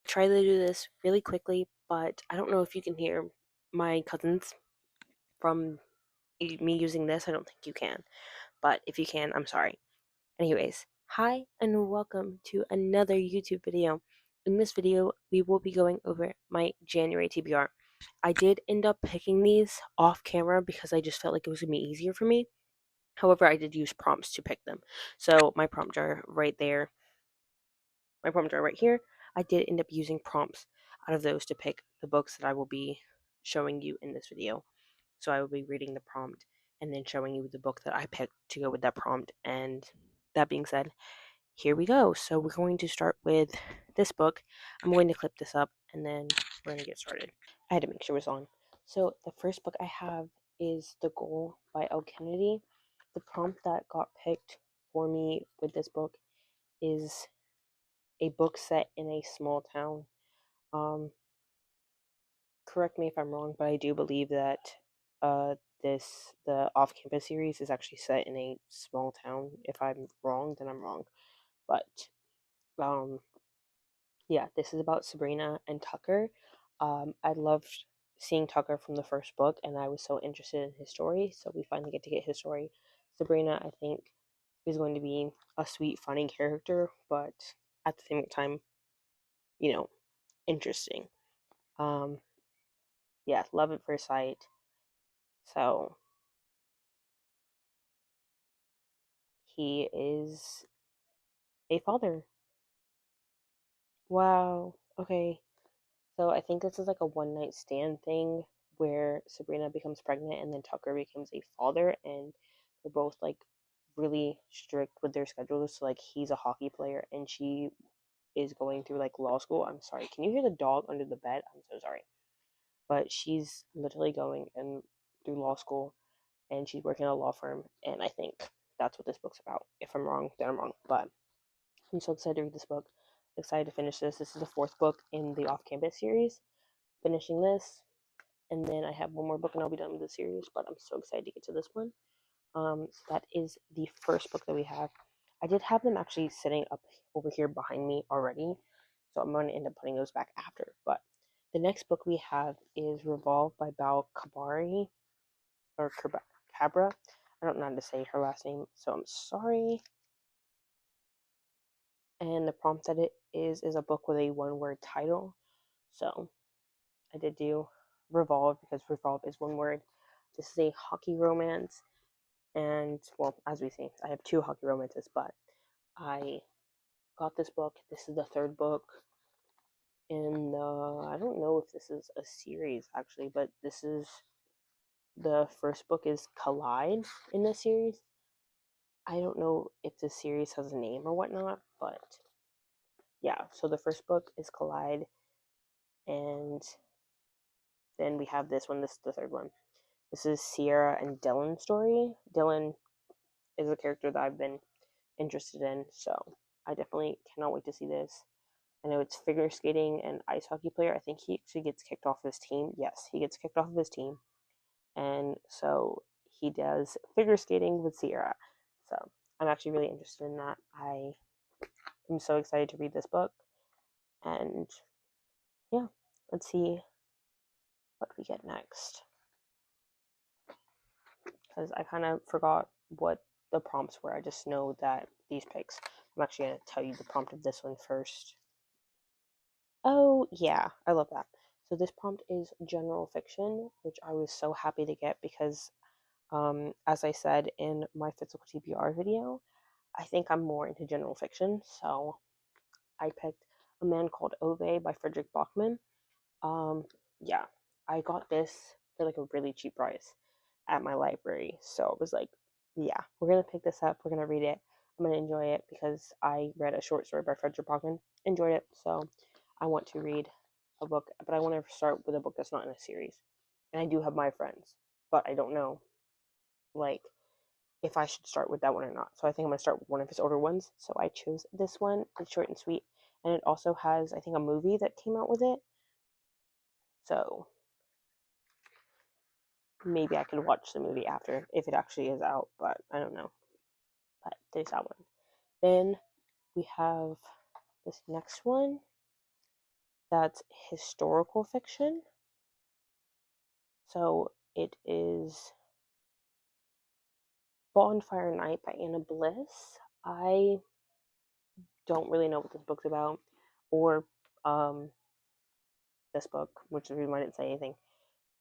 Try to do this really quickly, but I don't know if you can hear my cousins from me using this. I don't think you can, but if you can, I'm sorry. Anyways, hi and welcome to another YouTube video. In this video, we will be going over my January TBR. I did end up picking these off camera because I just felt like it was going to be easier for me. However, I did use prompts to pick them. So my prompts are right there. My prompts are right here. I did end up using prompts out of those to pick the books that I will be showing you in this video. So I will be reading the prompt and then showing you the book that I picked to go with that prompt. And that being said, here we go. So we're going to start with this book. I'm going to clip this up and then we're going to get started. I had to make sure it was on. So the first book I have is The Goal by L. Kennedy. The prompt that got picked for me with this book is a book set in a small town. Correct me if I'm wrong, but I do believe that the off-campus series is actually set in a small town. If I'm wrong, then I'm wrong. But yeah, this is about Sabrina and Tucker. I loved seeing Tucker from the first book, and I was so interested in his story. So we finally get to get his story. Sabrina, I think, is going to be a sweet, funny character, but at the same time, interesting. Yeah, love at first sight. So he is a father. Wow. Okay. So I think this is like a one night stand thing where Sabrina becomes pregnant and then Tucker becomes a father, and they're both like really strict with their schedules. So like he's a hockey player and she is going through like law school. I'm sorry. Can you hear the dog under the bed? I'm so sorry. But she's literally going and through law school and she's working at a law firm, and I think that's what this book's about. If I'm wrong, then I'm wrong. But I'm so excited to read this book. Excited to finish this. This is the fourth book in the off-campus series. Finishing this, and then I have one more book and I'll be done with the series. But I'm so excited to get to this one. So that is the first book that we have. I did have them actually sitting up over here behind me already, so I'm going to end up putting those back after. But the next book we have is Revolve by Bal Kabari, or Cabra. I don't know how to say her last name, so I'm sorry. And the prompt that it is a book with a one-word title. So I did do Revolve because Revolve is one word. This is a hockey romance, and well, as we see, I have two hockey romances, but I got this book. This is the third book in the, I don't know if this is a series actually, but this is the first book is Collide in the series. I don't know if this series has a name or whatnot, but yeah, so the first book is Collide, and then we have this one. This is the third one. This is Sierra and Dylan's story. Dylan is a character that I've been interested in, so I definitely cannot wait to see this. I know it's figure skating and ice hockey player. I think he actually gets kicked off his team. Yes, he gets kicked off of his team, and so he does figure skating with Sierra. So I'm actually really interested in that. I am so excited to read this book, and yeah, let's see what we get next, because I kind of forgot what the prompts were. I just know that these picks. I'm actually going to tell you the prompt of this one first. Oh, yeah, I love that. So this prompt is general fiction, which I was so happy to get because, as I said in my physical TBR video, I think I'm more into general fiction. So I picked A Man Called Ove by Frederick Bachman. Yeah, I got this for like a really cheap price at my library. So it was like, yeah, we're gonna pick this up. We're gonna read it. I'm gonna enjoy it because I read a short story by Frederick Bachman. Enjoyed it. So I want to read a book, but I want to start with a book that's not in a series. And I do have my friends, but I don't know, like, if I should start with that one or not. So I think I'm gonna start with one of his older ones. So I chose this one. It's short and sweet, and it also has, I think, a movie that came out with it. So maybe I could watch the movie after if it actually is out, but I don't know. But there's that one. Then we have this next one that's historical fiction. So it is Bonfire Night by Anna Bliss. I don't really know what this book's about, or this book, which is the reason why I didn't say anything.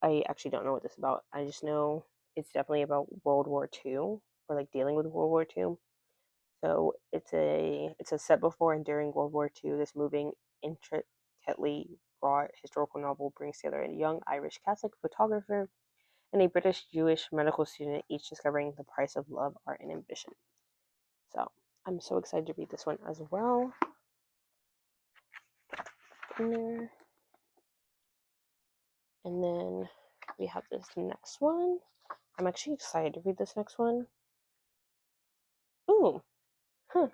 I actually don't know what this is about. I just know it's definitely about World War II, or like dealing with World War II. So it's a set before and during World War II. This moving, intricately wrought historical novel brings together a young Irish Catholic photographer and a British Jewish medical student, each discovering the price of love, art, and ambition. So I'm so excited to read this one as well. In there. And then we have this next one. I'm actually excited to read this next one. Ooh, huh,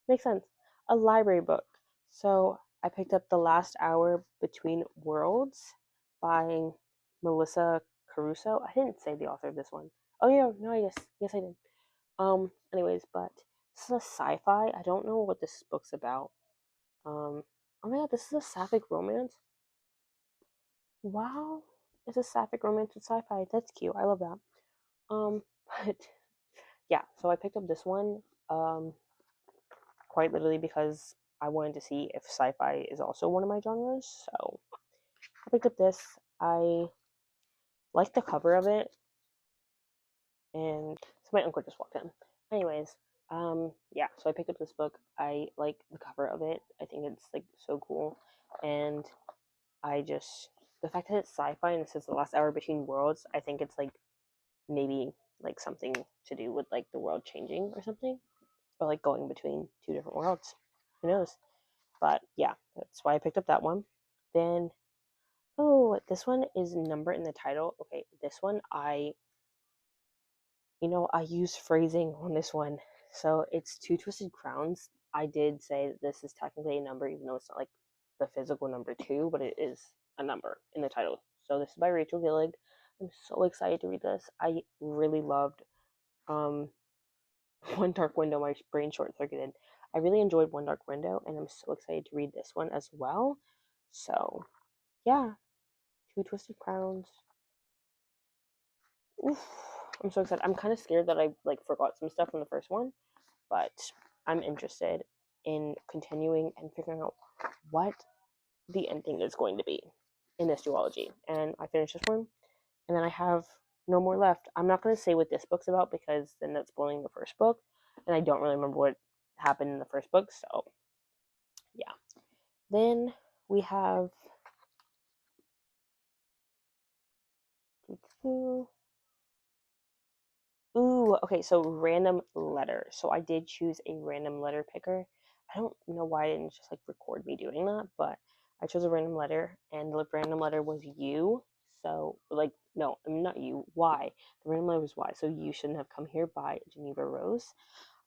makes sense. A library book. So I picked up The Last Hour Between Worlds by Melissa Caruso. I didn't say the author of this one. Oh yeah, no, yes I did. Anyways, but this is a sci-fi. I don't know what this book's about. Oh my god, this is a sapphic romance. Wow, it's a sapphic romance with sci-fi. That's cute. I love that. But yeah, so I picked up this one quite literally because I wanted to see if sci-fi is also one of my genres. So I picked up this. I like the cover of it, and so my uncle just walked in. Anyways, yeah, so I picked up this book. I like the cover of it. I think it's like so cool, and I just the fact that it's sci-fi and it says The Last Hour Between Worlds. I think it's like maybe like something to do with like the world changing or something, or like going between two different worlds. Who knows? But yeah, that's why I picked up that one. Then, oh, this one is number in the title. Okay, this one I use phrasing on this one. So it's Two Twisted Crowns. I did say that this is technically a number, even though it's not like the physical number two, but it is a number in the title. So this is by Rachel Gillig. I'm so excited to read this. I really loved um One Dark Window. My brain short circuited. I really enjoyed One Dark Window, and I'm so excited to read this one as well. So yeah, Two Twisted Crowns. Oof, I'm so excited. I'm kind of scared that I like forgot some stuff from the first one, but I'm interested in continuing and figuring out what the ending is going to be in this duology. And I finished this one, and then I have no more left. I'm not going to say what this book's about because then that's spoiling the first book, and I don't really remember what happened in the first book. So yeah. Then we have ooh, okay, so random letter. So I did choose a random letter picker. I don't know why I didn't just like record me doing that, but I chose a random letter, and the random letter was you. So like no, I mean, not you. Why? The random letter was why. So You Shouldn't Have Come Here by Geneva Rose.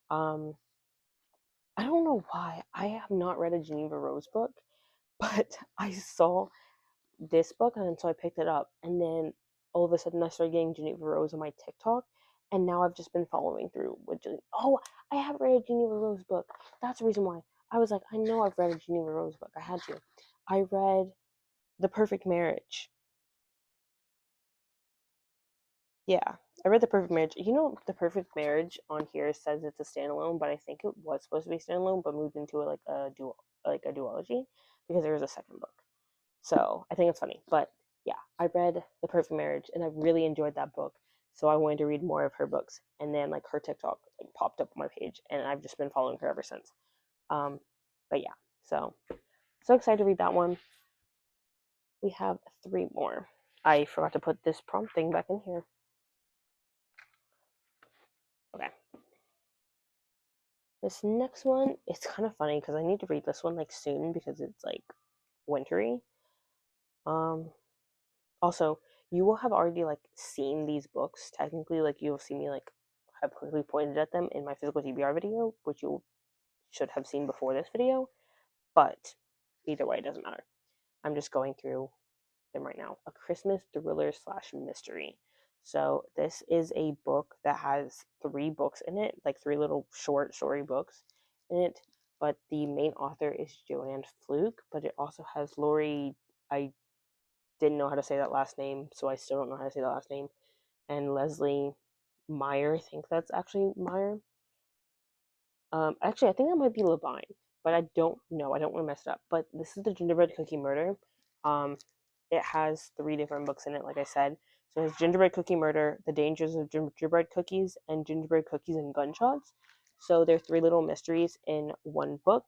Um, I don't know why. I have not read a Geneva Rose book, but I saw this book, and so I picked it up, and then all of a sudden I started getting Geneva Rose on my TikTok, and now I've just been following through with oh, I have read a Geneva Rose book. That's the reason why. I was like, I know I've read a Geneva Rose book. I had to. I read The Perfect Marriage. Yeah, I read The Perfect Marriage. The Perfect Marriage on here says it's a standalone, but I think it was supposed to be standalone, but moved into like a duology because there was a second book. So I think it's funny. But yeah, I read The Perfect Marriage and I really enjoyed that book. So I wanted to read more of her books. And then like her TikTok like popped up on my page and I've just been following her ever since. Um, but yeah, so excited to read that one. We have three more. I forgot to put this prompt thing back in here. Okay. This next one, it's kind of funny because I need to read this one like soon because it's like wintry. Also, you will have already like seen these books. Technically, like you'll see me like have quickly pointed at them in my physical TBR video, which you should have seen before this video. But either way, it doesn't matter. I'm just going through them right now. A Christmas thriller slash mystery. So this is a book that has three books in it, like three little short story books in it but the main author is Joanne Fluke, but it also has Lori. I didn't know how to say that last name, so I still don't know how to say that last name. And Leslie Meyer, I think that's actually Meyer. Actually, I think that might be Levine, but I don't know. I don't want to mess it up. But this is the Gingerbread Cookie Murder. Um, it has 3 different books in it, like I said. So it has Gingerbread Cookie Murder, The Dangers of Gingerbread Cookies, and Gingerbread Cookies and Gunshots. So they're 3 little mysteries in one book.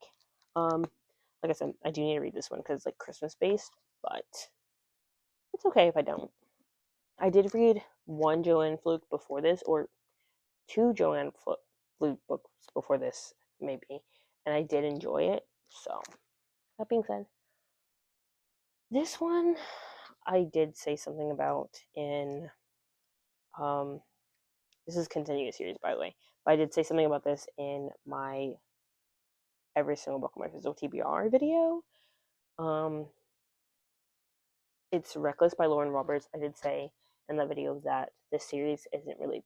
Like I said, I do need to read this one because it's like Christmas based, but it's okay if I don't. I did read one Joanne Fluke before this, or 2 Joanne Fluke books before this, maybe, and I did enjoy it. So, that being said, this one I did say something about in this is continuous series, by the way, but I did say something about this in my every single book of my physical TBR video. It's Reckless by Lauren Roberts. I did say in that video that this series isn't really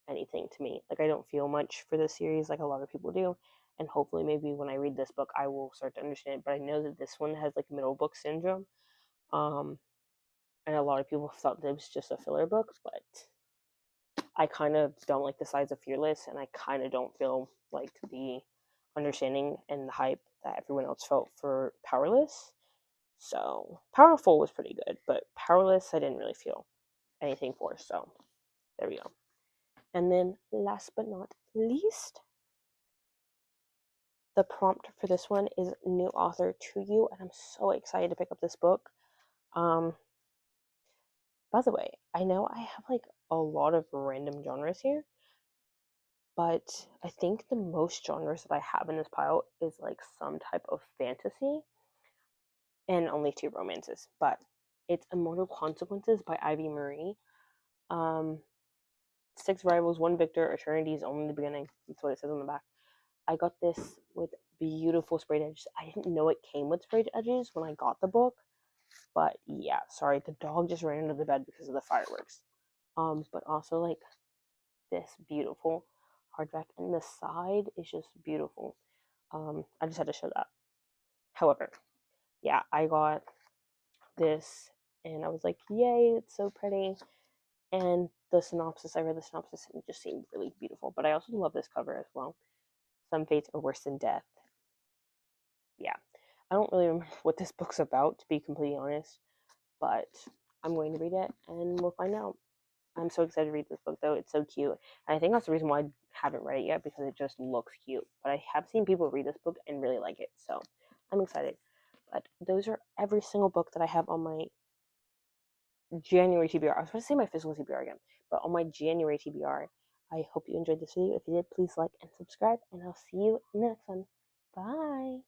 anything to me. Like, I don't feel much for this series like a lot of people do, and hopefully maybe when I read this book I will start to understand it. But I know that this one has like middle book syndrome, and a lot of people thought that it was just a filler book, but I kind of don't like the size of Fearless, and I kind of don't feel like the understanding and the hype that everyone else felt for Powerless. So Powerful was pretty good, but Powerless I didn't really feel anything for. So there we go. And then last but not least, the prompt for this one is new author to you, and I'm so excited to pick up this book. By the way, I know I have like a lot of random genres here, but I think the most genres that I have in this pile is like some type of fantasy and only 2 romances. But it's Immortal Consequences by Ivy Marie. 6 rivals, 1 victor, eternity is only the beginning. That's what it says on the back. I got this with beautiful sprayed edges. I didn't know it came with sprayed edges when I got the book, but yeah, sorry, the dog just ran under the bed because of the fireworks. But also like this beautiful hardback, and the side is just beautiful. I just had to show that. However, yeah, I got this and I was like, yay, it's so pretty. And the synopsis, I read the synopsis and it just seemed really beautiful. But I also love this cover as well. Some fates are worse than death. Yeah. I don't really remember what this book's about, to be completely honest, but I'm going to read it and we'll find out. I'm so excited to read this book, though. It's so cute. And I think that's the reason why I haven't read it yet, because it just looks cute. But I have seen people read this book and really like it, so I'm excited. But those are every single book that I have on my January TBR. I was going to say my physical TBR again, but on my January TBR. I hope you enjoyed this video. If you did, please like and subscribe, and I'll see you in the next one. Bye!